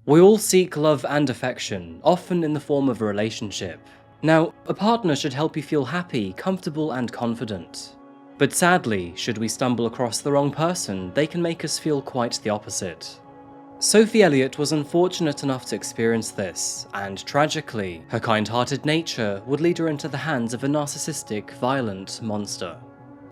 We all seek love and affection, often in the form of a relationship. Now, a partner should help you feel happy, comfortable, and confident. But sadly, should we stumble across the wrong person, they can make us feel quite the opposite. Sophie Elliot was unfortunate enough to experience this, and tragically, her kind-hearted nature would lead her into the hands of a narcissistic, violent monster.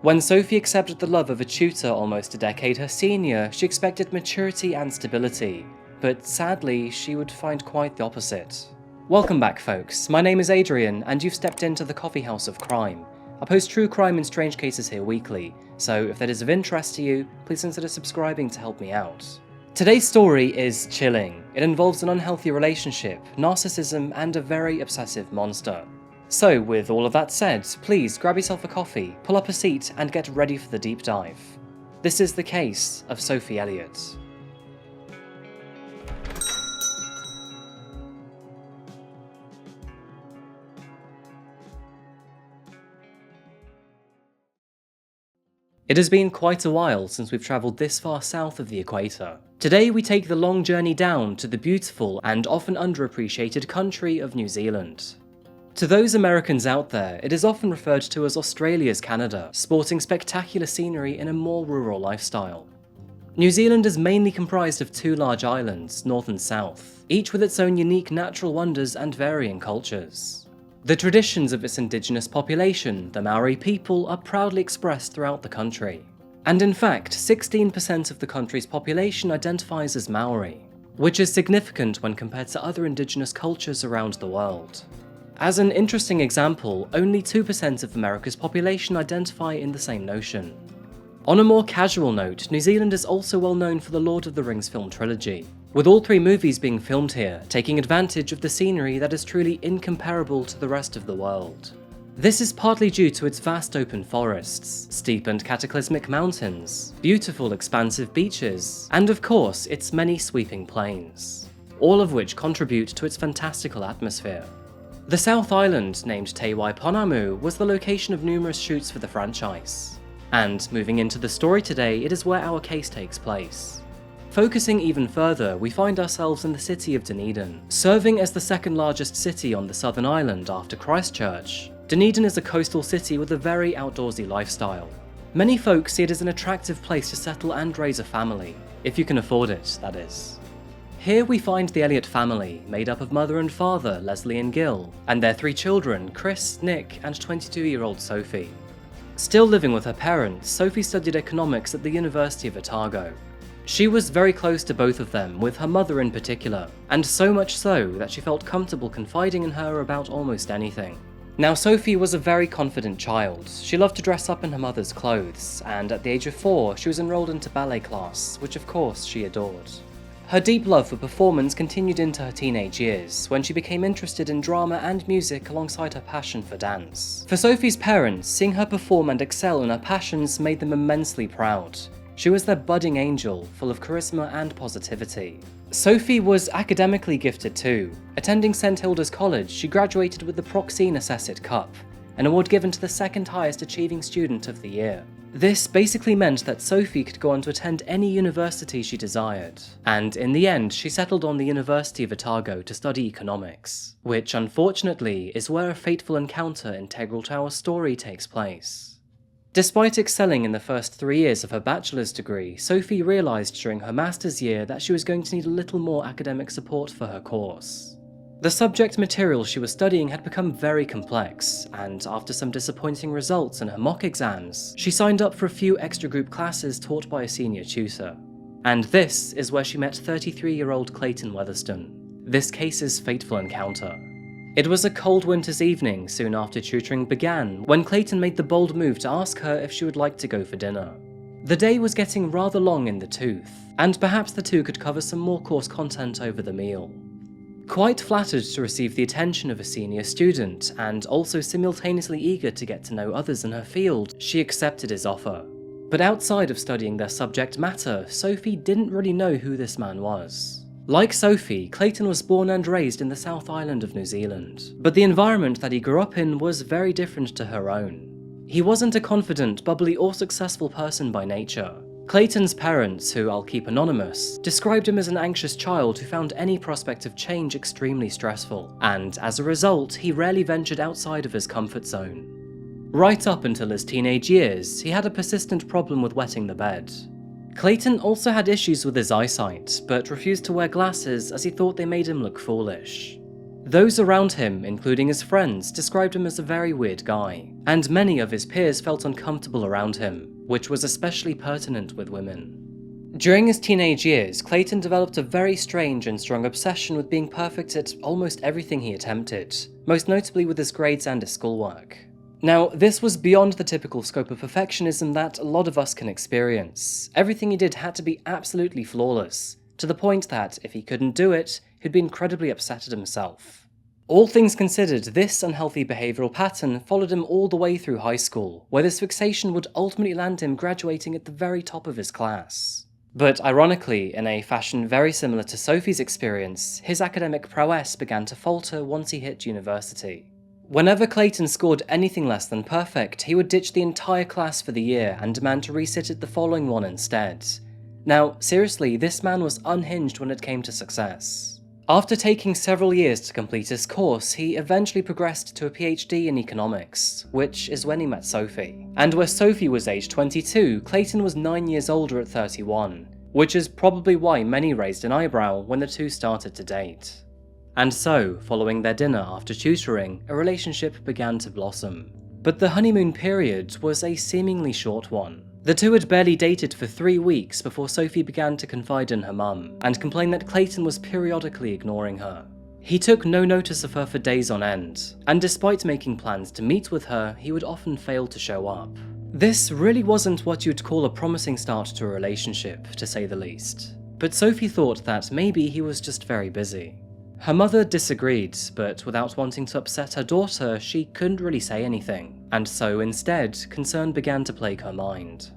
When Sophie accepted the love of a tutor almost a decade her senior, she expected maturity and stability, but sadly, she would find quite the opposite. Welcome back, folks. My name is Adrian, and you've stepped into the Coffeehouse of crime. I post true crime and strange cases here weekly, so if that is of interest to you, please consider subscribing to help me out. Today's story is chilling. It involves an unhealthy relationship, narcissism, and a very obsessive monster. So, with all of that said, please grab yourself a coffee, pull up a seat, and get ready for the deep dive. This is the case of Sophie Elliot. It has been quite a while since we've travelled this far south of the equator. Today we take the long journey down to the beautiful and often underappreciated country of New Zealand. To those Americans out there, it is often referred to as Australia's Canada, sporting spectacular scenery in a more rural lifestyle. New Zealand is mainly comprised of two large islands, north and south, each with its own unique natural wonders and varying cultures. The traditions of its indigenous population, the Maori people, are proudly expressed throughout the country. And in fact, 16% of the country's population identifies as Maori, which is significant when compared to other indigenous cultures around the world. As an interesting example, only 2% of America's population identify in the same notion. On a more casual note, New Zealand is also well known for the Lord of the Rings film trilogy, with all three movies being filmed here, taking advantage of the scenery that is truly incomparable to the rest of the world. This is partly due to its vast open forests, steep and cataclysmic mountains, beautiful expansive beaches, and of course its many sweeping plains, all of which contribute to its fantastical atmosphere. The South Island, named Te Waiponamu, was the location of numerous shoots for the franchise. And moving into the story today, it is where our case takes place. Focusing even further, we find ourselves in the city of Dunedin. Serving as the second largest city on the southern island after Christchurch, Dunedin is a coastal city with a very outdoorsy lifestyle. Many folks see it as an attractive place to settle and raise a family, if you can afford it, that is. Here we find the Elliot family, made up of mother and father, Leslie and Gil, and their three children, Chris, Nick, and 22-year-old Sophie. Still living with her parents, Sophie studied economics at the University of Otago. She was very close to both of them, with her mother in particular, and so much so that she felt comfortable confiding in her about almost anything. Now, Sophie was a very confident child. She loved to dress up in her mother's clothes, and at the age of 4, she was enrolled into ballet class, which of course she adored. Her deep love for performance continued into her teenage years, when she became interested in drama and music alongside her passion for dance. For Sophie's parents, seeing her perform and excel in her passions made them immensely proud. She was their budding angel, full of charisma and positivity. Sophie was academically gifted too. Attending St Hilda's College, she graduated with the Proxene Assessed Cup, an award given to the second highest achieving student of the year. This basically meant that Sophie could go on to attend any university she desired, and in the end she settled on the University of Otago to study economics, which unfortunately is where a fateful encounter integral to our story takes place. Despite excelling in the first 3 years of her bachelor's degree, Sophie realised during her master's year that she was going to need a little more academic support for her course. The subject material she was studying had become very complex, and after some disappointing results in her mock exams, she signed up for a few extra group classes taught by a senior tutor. And this is where she met 33-year-old Clayton Weatherston, this case's fateful encounter. It was a cold winter's evening soon after tutoring began when Clayton made the bold move to ask her if she would like to go for dinner. The day was getting rather long in the tooth, and perhaps the two could cover some more course content over the meal. Quite flattered to receive the attention of a senior student, and also simultaneously eager to get to know others in her field, she accepted his offer. But outside of studying their subject matter, Sophie didn't really know who this man was. Like Sophie, Clayton was born and raised in the South Island of New Zealand, but the environment that he grew up in was very different to her own. He wasn't a confident, bubbly or successful person by nature. Clayton's parents, who I'll keep anonymous, described him as an anxious child who found any prospect of change extremely stressful, and as a result, he rarely ventured outside of his comfort zone. Right up until his teenage years, he had a persistent problem with wetting the bed. Clayton also had issues with his eyesight, but refused to wear glasses as he thought they made him look foolish. Those around him, including his friends, described him as a very weird guy, and many of his peers felt uncomfortable around him, which was especially pertinent with women. During his teenage years, Clayton developed a very strange and strong obsession with being perfect at almost everything he attempted, most notably with his grades and his schoolwork. Now, this was beyond the typical scope of perfectionism that a lot of us can experience. Everything he did had to be absolutely flawless, to the point that, if he couldn't do it, he'd be incredibly upset at himself. All things considered, this unhealthy behavioural pattern followed him all the way through high school, where this fixation would ultimately land him graduating at the very top of his class. But ironically, in a fashion very similar to Sophie's experience, his academic prowess began to falter once he hit university. Whenever Clayton scored anything less than perfect, he would ditch the entire class for the year and demand to resit it the following one instead. Now, seriously, this man was unhinged when it came to success. After taking several years to complete his course, he eventually progressed to a PhD in economics, which is when he met Sophie. And where Sophie was age 22, Clayton was 9 years older at 31, which is probably why many raised an eyebrow when the two started to date. And so, following their dinner after tutoring, a relationship began to blossom. But the honeymoon period was a seemingly short one. The two had barely dated for 3 weeks before Sophie began to confide in her mum, and complain that Clayton was periodically ignoring her. He took no notice of her for days on end, and despite making plans to meet with her, he would often fail to show up. This really wasn't what you'd call a promising start to a relationship, to say the least. But Sophie thought that maybe he was just very busy. Her mother disagreed, but without wanting to upset her daughter, she couldn't really say anything, and so instead, concern began to plague her mind.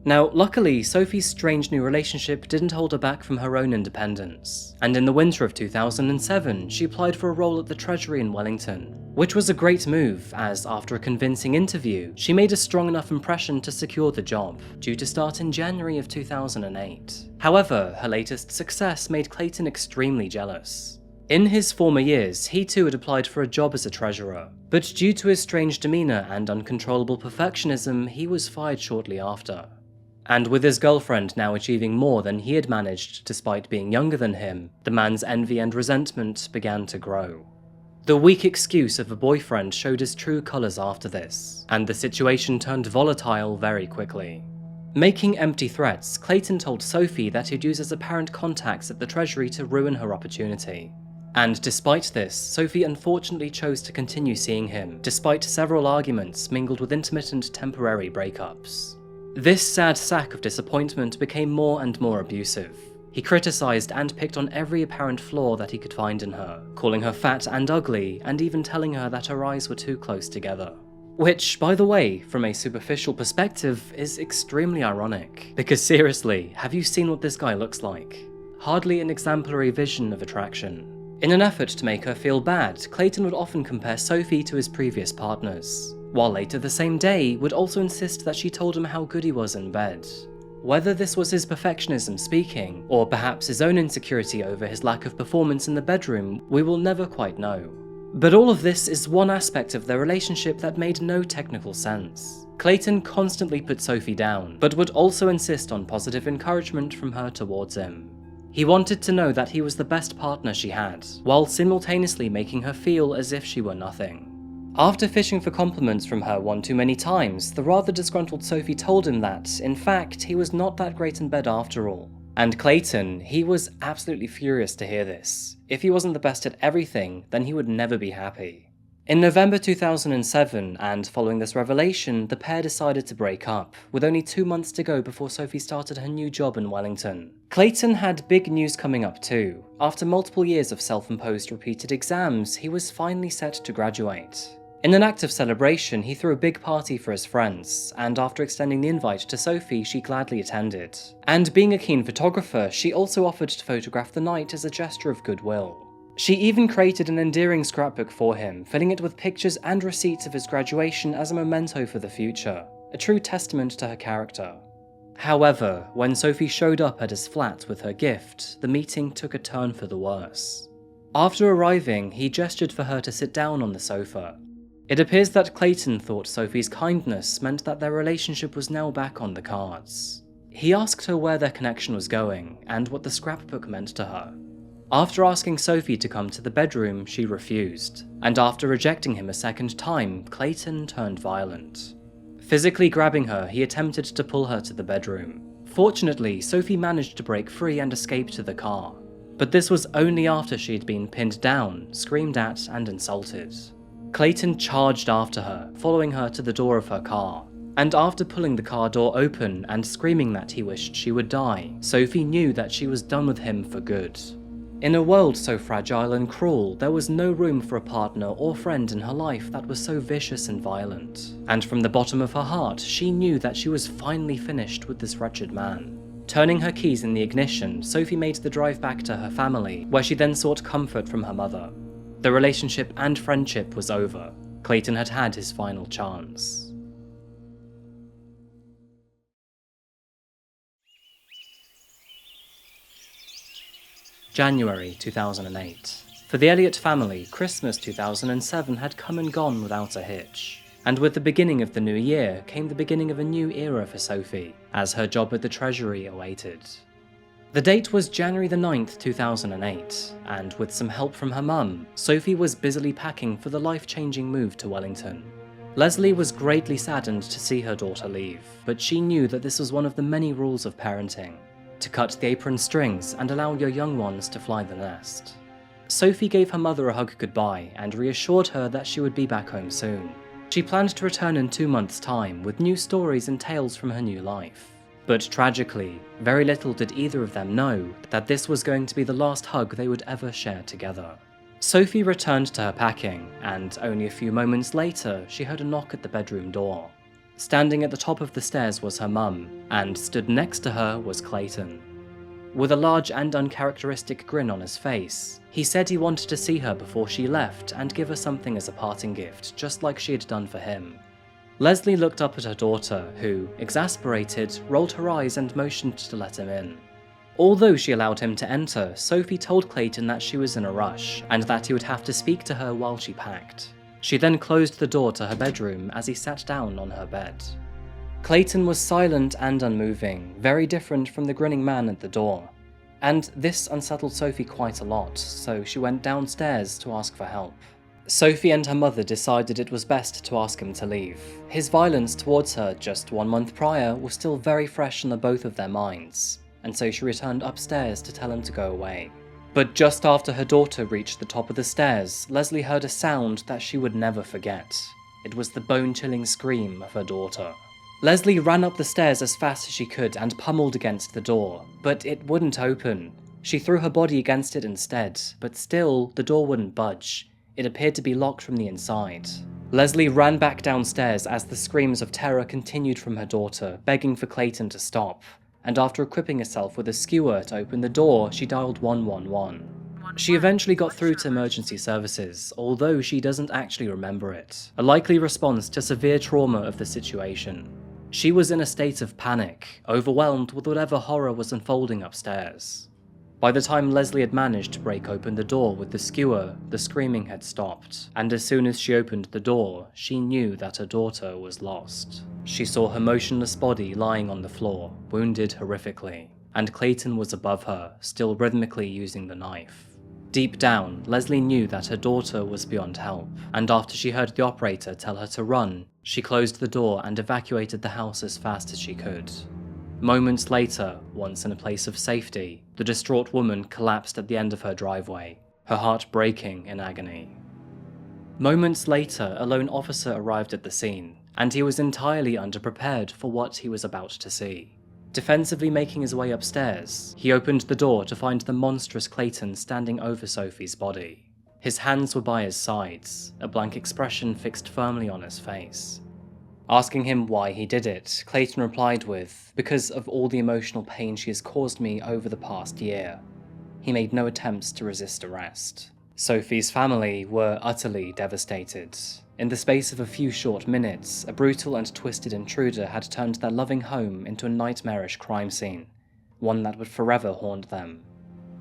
Now, luckily, Sophie's strange new relationship didn't hold her back from her own independence, and in the winter of 2007, she applied for a role at the Treasury in Wellington, which was a great move, as after a convincing interview, she made a strong enough impression to secure the job, due to start in January of 2008. However, her latest success made Clayton extremely jealous. In his former years, he too had applied for a job as a treasurer, but due to his strange demeanour and uncontrollable perfectionism, he was fired shortly after. And with his girlfriend now achieving more than he had managed despite being younger than him, the man's envy and resentment began to grow. The weak excuse of a boyfriend showed his true colours after this, and the situation turned volatile very quickly. Making empty threats, Clayton told Sophie that he'd use his apparent contacts at the Treasury to ruin her opportunity. And despite this, Sophie unfortunately chose to continue seeing him, despite several arguments mingled with intermittent temporary breakups. This sad sack of disappointment became more and more abusive. He criticised and picked on every apparent flaw that he could find in her, calling her fat and ugly, and even telling her that her eyes were too close together. Which, by the way, from a superficial perspective, is extremely ironic. Because seriously, have you seen what this guy looks like? Hardly an exemplary vision of attraction. In an effort to make her feel bad, Clayton would often compare Sophie to his previous partners, while later the same day would also insist that she told him how good he was in bed. Whether this was his perfectionism speaking, or perhaps his own insecurity over his lack of performance in the bedroom, we will never quite know. But all of this is one aspect of their relationship that made no technical sense. Clayton constantly put Sophie down, but would also insist on positive encouragement from her towards him. He wanted to know that he was the best partner she had, while simultaneously making her feel as if she were nothing. After fishing for compliments from her one too many times, the rather disgruntled Sophie told him that, in fact, he was not that great in bed after all. And Clayton, he was absolutely furious to hear this. If he wasn't the best at everything, then he would never be happy. In November 2007, and following this revelation, the pair decided to break up, with only 2 months to go before Sophie started her new job in Wellington. Clayton had big news coming up too. After multiple years of self-imposed repeated exams, he was finally set to graduate. In an act of celebration, he threw a big party for his friends, and after extending the invite to Sophie, she gladly attended. And being a keen photographer, she also offered to photograph the night as a gesture of goodwill. She even created an endearing scrapbook for him, filling it with pictures and receipts of his graduation as a memento for the future, a true testament to her character. However, when Sophie showed up at his flat with her gift, the meeting took a turn for the worse. After arriving, he gestured for her to sit down on the sofa. It appears that Clayton thought Sophie's kindness meant that their relationship was now back on the cards. He asked her where their connection was going and what the scrapbook meant to her. After asking Sophie to come to the bedroom, she refused, and after rejecting him a second time, Clayton turned violent. Physically grabbing her, he attempted to pull her to the bedroom. Fortunately, Sophie managed to break free and escape to the car. But this was only after she had been pinned down, screamed at, and insulted. Clayton charged after her, following her to the door of her car. And after pulling the car door open and screaming that he wished she would die, Sophie knew that she was done with him for good. In a world so fragile and cruel, there was no room for a partner or friend in her life that was so vicious and violent. And from the bottom of her heart, she knew that she was finally finished with this wretched man. Turning her keys in the ignition, Sophie made the drive back to her family, where she then sought comfort from her mother. The relationship and friendship was over. Clayton had had his final chance. January 2008. For the Elliot family, Christmas 2007 had come and gone without a hitch. And with the beginning of the new year came the beginning of a new era for Sophie, as her job at the Treasury awaited. The date was January the 9th, 2008, and with some help from her mum, Sophie was busily packing for the life-changing move to Wellington. Leslie was greatly saddened to see her daughter leave, but she knew that this was one of the many rules of parenting: to cut the apron strings and allow your young ones to fly the nest. Sophie gave her mother a hug goodbye and reassured her that she would be back home soon. She planned to return in 2 months' time with new stories and tales from her new life. But tragically, very little did either of them know that this was going to be the last hug they would ever share together. Sophie returned to her packing, and only a few moments later, she heard a knock at the bedroom door. Standing at the top of the stairs was her mum, and stood next to her was Clayton. With a large and uncharacteristic grin on his face, he said he wanted to see her before she left and give her something as a parting gift, just like she had done for him. Leslie looked up at her daughter, who, exasperated, rolled her eyes and motioned to let him in. Although she allowed him to enter, Sophie told Clayton that she was in a rush, and that he would have to speak to her while she packed. She then closed the door to her bedroom as he sat down on her bed. Clayton was silent and unmoving, very different from the grinning man at the door. And this unsettled Sophie quite a lot, so she went downstairs to ask for help. Sophie and her mother decided it was best to ask him to leave. His violence towards her just 1 month prior was still very fresh in the both of their minds, and so she returned upstairs to tell him to go away. But just after her daughter reached the top of the stairs, Leslie heard a sound that she would never forget. It was the bone-chilling scream of her daughter. Leslie ran up the stairs as fast as she could and pummeled against the door, but it wouldn't open. She threw her body against it instead, but still, the door wouldn't budge. It appeared to be locked from the inside. Leslie ran back downstairs as the screams of terror continued from her daughter, begging for Clayton to stop. And after equipping herself with a skewer to open the door, she dialed 111. She eventually got through to emergency services, although she doesn't actually remember it, a likely response to severe trauma of the situation. She was in a state of panic, overwhelmed with whatever horror was unfolding upstairs. By the time Leslie had managed to break open the door with the skewer, the screaming had stopped, and as soon as she opened the door, she knew that her daughter was lost. She saw her motionless body lying on the floor, wounded horrifically, and Clayton was above her, still rhythmically using the knife. Deep down, Leslie knew that her daughter was beyond help, and after she heard the operator tell her to run, she closed the door and evacuated the house as fast as she could. Moments later, once in a place of safety, the distraught woman collapsed at the end of her driveway, her heart breaking in agony. Moments later, a lone officer arrived at the scene, and he was entirely underprepared for what he was about to see. Defensively making his way upstairs, he opened the door to find the monstrous Clayton standing over Sophie's body. His hands were by his sides, a blank expression fixed firmly on his face. Asking him why he did it, Clayton replied with, "Because of all the emotional pain she has caused me over the past year." He made no attempts to resist arrest. Sophie's family were utterly devastated. In the space of a few short minutes, a brutal and twisted intruder had turned their loving home into a nightmarish crime scene, one that would forever haunt them.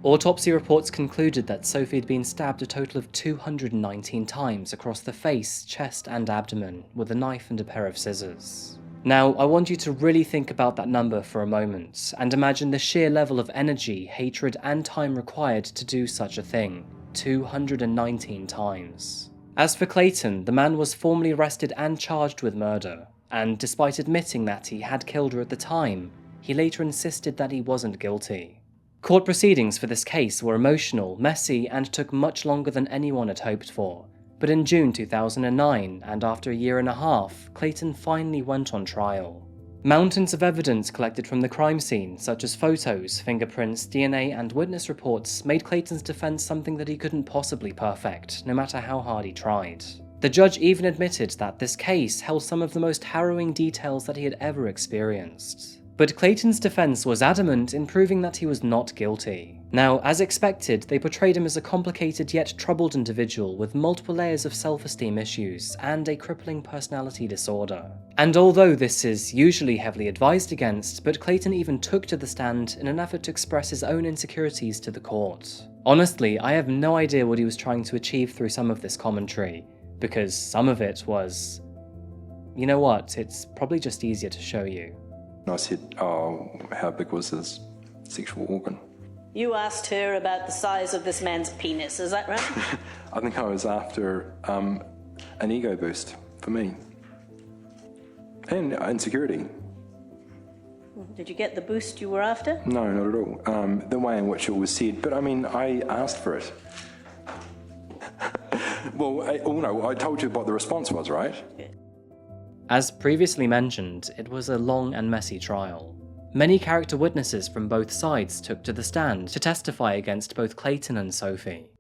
Autopsy reports concluded that Sophie had been stabbed a total of 219 times across the face, chest and abdomen with a knife and a pair of scissors. Now, I want you to really think about that number for a moment, and imagine the sheer level of energy, hatred and time required to do such a thing. 219 times. As for Clayton, the man was formally arrested and charged with murder, and despite admitting that he had killed her at the time, he later insisted that he wasn't guilty. Court proceedings for this case were emotional, messy, and took much longer than anyone had hoped for. But in June 2009, and after a year and a half, Clayton finally went on trial. Mountains of evidence collected from the crime scene, such as photos, fingerprints, DNA, and witness reports, made Clayton's defense something that he couldn't possibly perfect, no matter how hard he tried. The judge even admitted that this case held some of the most harrowing details that he had ever experienced. But Clayton's defense was adamant in proving that he was not guilty. Now, as expected, they portrayed him as a complicated yet troubled individual with multiple layers of self-esteem issues and a crippling personality disorder. And although this is usually heavily advised against, but Clayton even took to the stand in an effort to express his own insecurities to the court. Honestly, I have no idea what he was trying to achieve through some of this commentary, because some of it was... You know what, it's probably just easier to show you. I said, oh, how big was his sexual organ? You asked her about the size of this man's penis, is that right? I think I was after an ego boost for me. And insecurity. Did you get the boost you were after? No, not at all. The way in which it was said, but I mean, I asked for it. Well, I told you what the response was, right? Yeah. As previously mentioned, it was a long and messy trial. Many character witnesses from both sides took to the stand to testify against both Clayton and Sophie.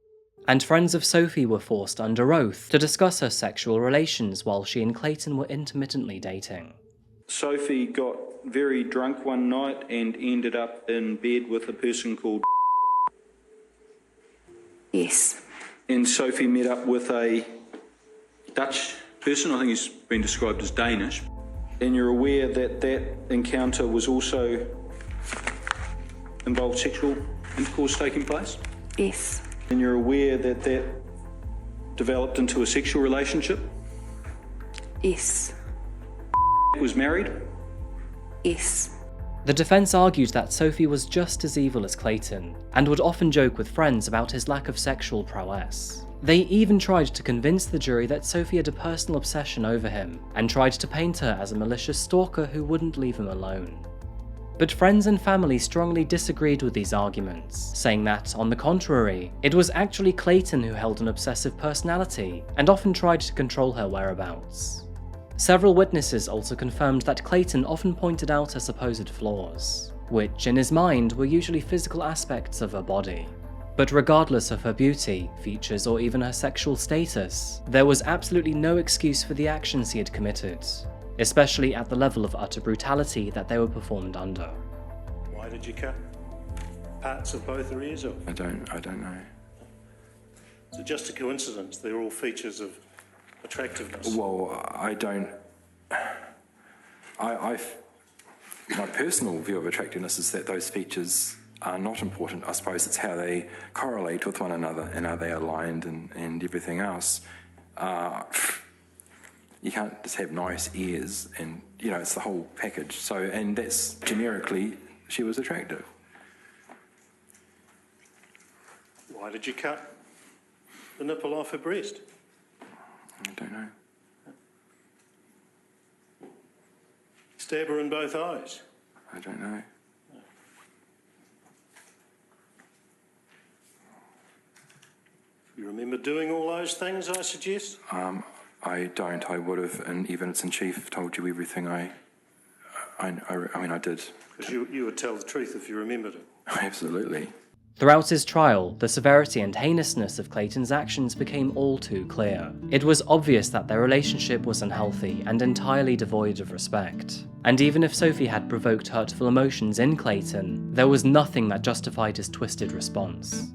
And friends of Sophie were forced under oath to discuss her sexual relations while she and Clayton were intermittently dating. Sophie got very drunk one night and ended up in bed with a person called Yes. And Sophie met up with a Dutch person, I think he's been described as Danish, and you're aware that that encounter was also involved sexual intercourse taking place? Yes. And you're aware that that developed into a sexual relationship? Yes. Was married? Yes. The defense argued that Sophie was just as evil as Clayton, and would often joke with friends about his lack of sexual prowess. They even tried to convince the jury that Sophie had a personal obsession over him, and tried to paint her as a malicious stalker who wouldn't leave him alone. But friends and family strongly disagreed with these arguments, saying that, on the contrary, it was actually Clayton who held an obsessive personality, and often tried to control her whereabouts. Several witnesses also confirmed that Clayton often pointed out her supposed flaws, which in his mind were usually physical aspects of her body. But regardless of her beauty, features, or even her sexual status, there was absolutely no excuse for the actions he had committed, especially at the level of utter brutality that they were performed under. Why did you cut parts of both her ears off? I don't know. Is it just a coincidence? They're all features of attractiveness. Well, my personal view of attractiveness is that those features are not important. I suppose it's how they correlate with one another and are they aligned and everything else. You can't just have nice ears and, it's the whole package. So, and that's generically, she was attractive. Why did you cut the nipple off her breast? I don't know. Stab her in both eyes? I don't know. You remember doing all those things, I suggest? I don't. I would have, and evidence-in-chief told you everything I did. Because you would tell the truth if you remembered it. Absolutely. Throughout his trial, the severity and heinousness of Clayton's actions became all too clear. It was obvious that their relationship was unhealthy and entirely devoid of respect. And even if Sophie had provoked hurtful emotions in Clayton, there was nothing that justified his twisted response.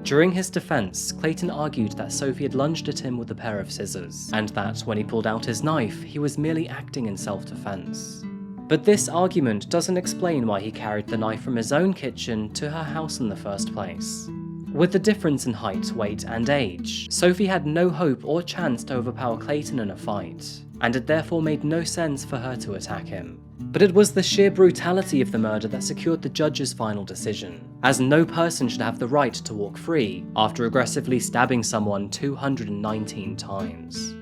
During his defense, Clayton argued that Sophie had lunged at him with a pair of scissors, and that when he pulled out his knife, he was merely acting in self-defense. But this argument doesn't explain why he carried the knife from his own kitchen to her house in the first place. With the difference in height, weight, and age, Sophie had no hope or chance to overpower Clayton in a fight, and it therefore made no sense for her to attack him. But it was the sheer brutality of the murder that secured the judge's final decision, as no person should have the right to walk free after aggressively stabbing someone 219 times.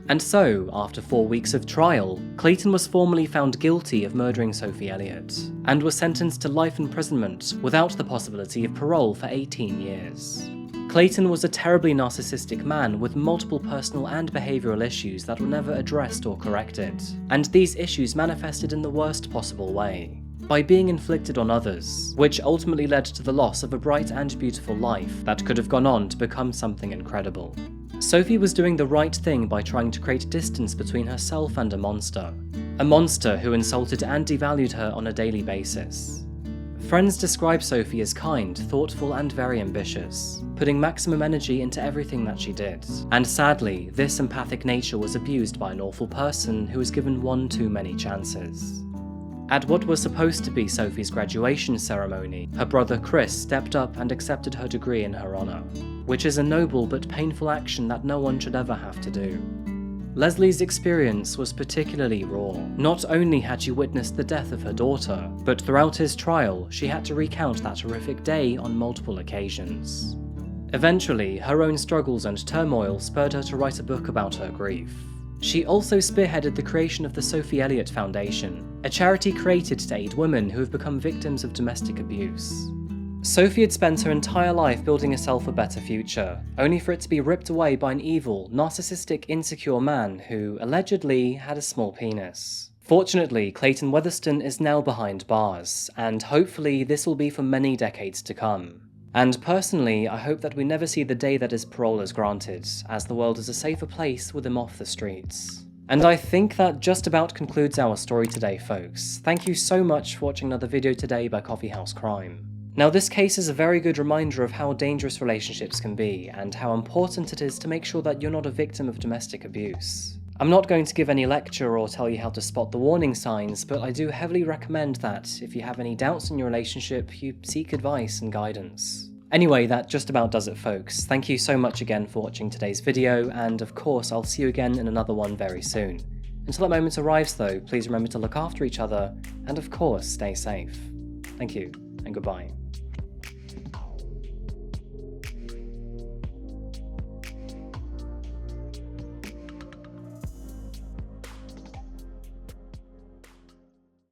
And so, after 4 weeks of trial, Clayton was formally found guilty of murdering Sophie Elliot, and was sentenced to life imprisonment without the possibility of parole for 18 years. Clayton was a terribly narcissistic man with multiple personal and behavioural issues that were never addressed or corrected, and these issues manifested in the worst possible way, by being inflicted on others, which ultimately led to the loss of a bright and beautiful life that could have gone on to become something incredible. Sophie was doing the right thing by trying to create distance between herself and a monster who insulted and devalued her on a daily basis. Friends describe Sophie as kind, thoughtful, and very ambitious, putting maximum energy into everything that she did. And sadly, this empathic nature was abused by an awful person who was given one too many chances. At what was supposed to be Sophie's graduation ceremony, her brother Chris stepped up and accepted her degree in her honour, which is a noble but painful action that no one should ever have to do. Leslie's experience was particularly raw. Not only had she witnessed the death of her daughter, but throughout his trial, she had to recount that horrific day on multiple occasions. Eventually, her own struggles and turmoil spurred her to write a book about her grief. She also spearheaded the creation of the Sophie Elliot Foundation, a charity created to aid women who have become victims of domestic abuse. Sophie had spent her entire life building herself a better future, only for it to be ripped away by an evil, narcissistic, insecure man who, allegedly, had a small penis. Fortunately, Clayton Weatherston is now behind bars, and hopefully this will be for many decades to come. And personally, I hope that we never see the day that his parole is granted, as the world is a safer place with him off the streets. And I think that just about concludes our story today, folks. Thank you so much for watching another video today by Coffeehouse Crime. Now, this case is a very good reminder of how dangerous relationships can be, and how important it is to make sure that you're not a victim of domestic abuse. I'm not going to give any lecture or tell you how to spot the warning signs, but I do heavily recommend that, if you have any doubts in your relationship, you seek advice and guidance. Anyway, that just about does it, folks. Thank you so much again for watching today's video, and of course I'll see you again in another one very soon. Until that moment arrives though, please remember to look after each other, and of course stay safe. Thank you, and goodbye.